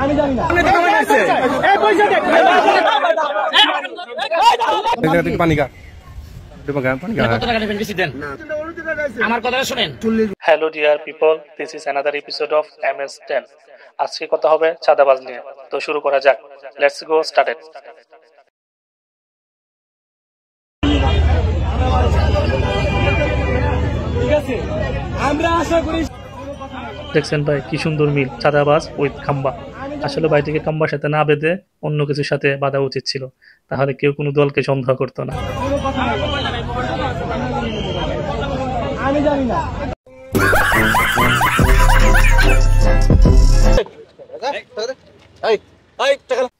Hello dear people, this is another episode of MS10. আজকে কথা হবে চাঁদাবাজ নিয়ে। তো শুরু করা যাক। Let's go started. দেখছেন ভাই কি সুন্দর মিল, চাঁদাবাজ উইথ খাম্বা। আসলে ভাইটিকে খাম্বার সাথে না বেঁধে অন্য কিছুর সাথে বাঁধা উচিত ছিল, তাহলে কেউ কোনো দলকে সন্দেহ করতো না।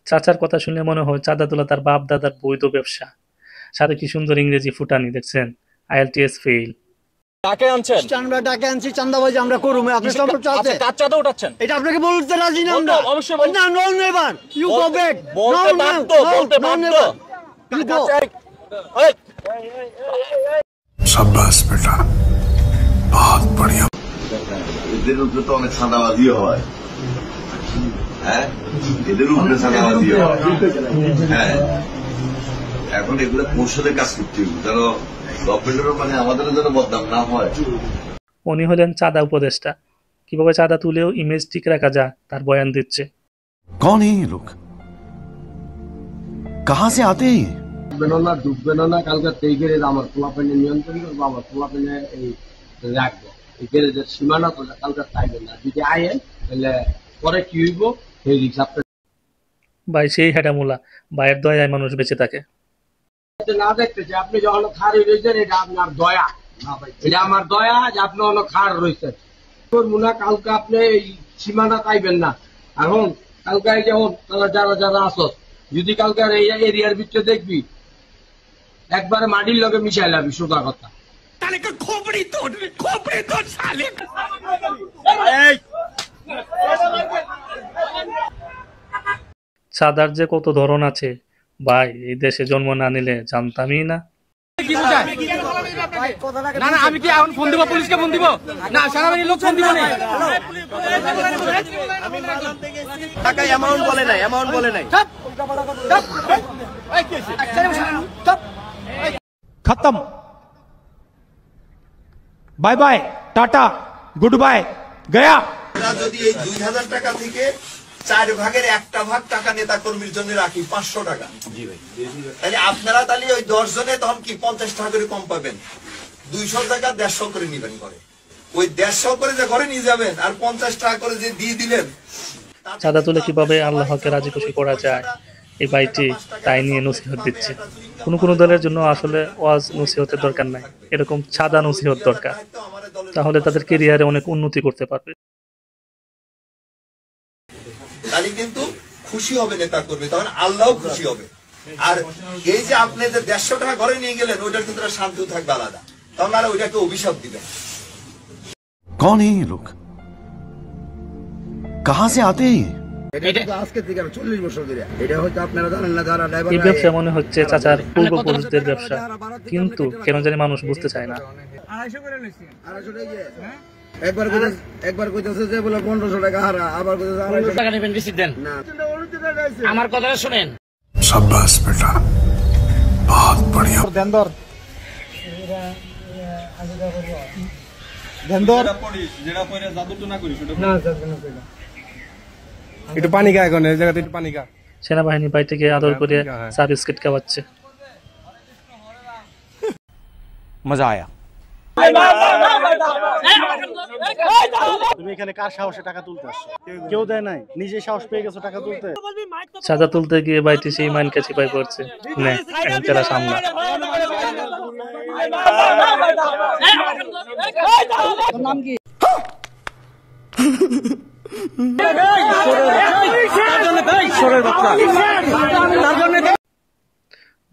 চাচার কথা শুনলে মনে হয় চাঁদা তোলা তার বাপ দাদার বৈধ ব্যবসা। সাথে কি সুন্দর ইংরেজি ফুটানি, দেখছেন IELTS ফেল। ডাকে আনছেন, আমরা ডাকে আনছি চাঁদাবাজি আমরা করব। আপনি সব চাচ্ছে কাজ চাঁদা উঠাচ্ছেন, এটা আপনাকে বলতে রাজি না আমরা। অবশ্যই না, no never you go back. বলতে বাধ্য, বলতে বাধ্য। शाबाश बेटा, बहुत बढ़िया। এদের উপরে তো অনেক চাঁদাবাজি হয়, হ্যাঁ এদের উপরে চাঁদাবাজি হয়। হ্যাঁ এখন এগুলো কৌশলে কাজ করতে হবে, যেন গভর্নমেন্টের মানে আমাদের যেন বদনাম না হয়। উনি হলেন চাঁদা উপদেষ্টা। কিভাবে চাঁদা তুলেও ইমেজ ঠিক রাখা যায় তার বয়ান দিচ্ছে। कौन है ये लोग, कहां से आते हैं? ডুববেন না কালকে এই গ্যারেজ আমার পোলাপাইনে নিয়ন্ত্রণ করবো, আমার পোলাপাইনে এই রাখবো। এই গ্যারেজের সীমানা তো কালকে চাইবেন না, যদি আইন তাহলে পরে কি হইব সেই হিসাব ভাই সেই হেটামুলা, ভাইয়ের দয়ায় মানুষ বেঁচে থাকে। না দেখতেছি আপনি যখন খার রয়েছেন, এটা আপনার দয়া, এটা আমার দয়া যে আপনি অনেক খার রয়েছেন। মুনা কালকে আপনি এই সীমানা চাইবেন না। এখন কালকে যেমন যারা যারা আসত, যদি কালকে এই এরিয়ার ভিতরে দেখবি একবারে মাটির লগে মিশাই লাবি, সোজা কথা। চাঁদার যে কত ধরন আছে ভাই, এই দেশে জন্ম না নিলে জানতামই না। আমি কি এখন ফোন দিব, পুলিশকে ফোন দিব না, সেনাবাহিনীর লোক ফোন দিব না। টাকা অ্যামাউন্ট বলে নাই, অ্যামাউন্ট বলে নাই। खत्म, bye bye, tata, goodbye, गया। যদি এই 2000 টাকা থেকে 4 ভাগের 1টা ভাগ টাকা নেতা কর্মীর জন্য রাখি 500 টাকা, তাহলে আপনারা তাহলে ওই 10 জনে তখন কি 50 টাকা করে কম পাবেন। 200 টাকা 150 করে নিবেন করে, ওই 150 করে যে ঘরে নিয়ে যাবেন, আর 50 টাকা করে যে দিয়ে দিলেন। চাঁদা তুলে কিভাবে আল্লাহকে রাজি খুশি করা যায়, এই ভাইটি তাই নিয়ে নসিহত দিচ্ছে। কোনো দলের জন্য আসলে ওয়াজ নসিহতের দরকার নাই, এরকম চাঁদা নসিহত দরকার, তাহলে তাদের ক্যারিয়ারে অনেক উন্নতি করতে পারবে। তাহলে কিন্তু খুশি হবে নেতা কর্মী, তখন আল্লাহও খুশি হবে। আর এই যে আপনি যে 150 টাকা ঘরে নিয়ে গেলেন, ওইটার কিন্তু শান্তি থাকবে আলাদা, তখন আর ওইটাকে অভিশাপ দিবেন। कौन है ये लोग, कहां से आते हैं? এই ব্যবসা মনে হচ্ছে চাচার পূর্বপুরুষদের ব্যবসা, কিন্তু কেন জানি মানুষ বুঝতে চায় না। একবার কইতাছে যে বলে 1500 টাকা হারা, আবার কইতাছে 250 টাকা নেবেন, বেশি দেন না। আমার কথাটা শুনেন। शाबाश बेटा, बहुत बढ़िया। देंदर देंदर যেটা কইরা জাদু তো না করি, সেটা না জাদু না কইলা একটু পানি খায়, কোন এই জায়গাতে একটু পানি খা। সেনাবাহিনী ভাই থেকে আদর করে চা বিস্কিট খাওয়াচ্ছে। मजा आया। তুমি এখানে কার সাহসে টাকা তুলতে আসছো? কেউ দেয় নাই, নিজে সাহস পেয়ে গেছো টাকা তুলতে। চাঁদা তুলতে গিয়ে ভাইটি সেই মাইনকে চিপাই পড়ছে। নে এখন তেরা সামলা। নাম কি?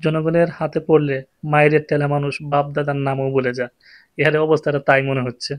জনগণের হাতে পড়লে মায়ের টেলা মানুষ বাপ দাদার নামও বলে যায়। এর অবস্থাটা তাই মনে হচ্ছে।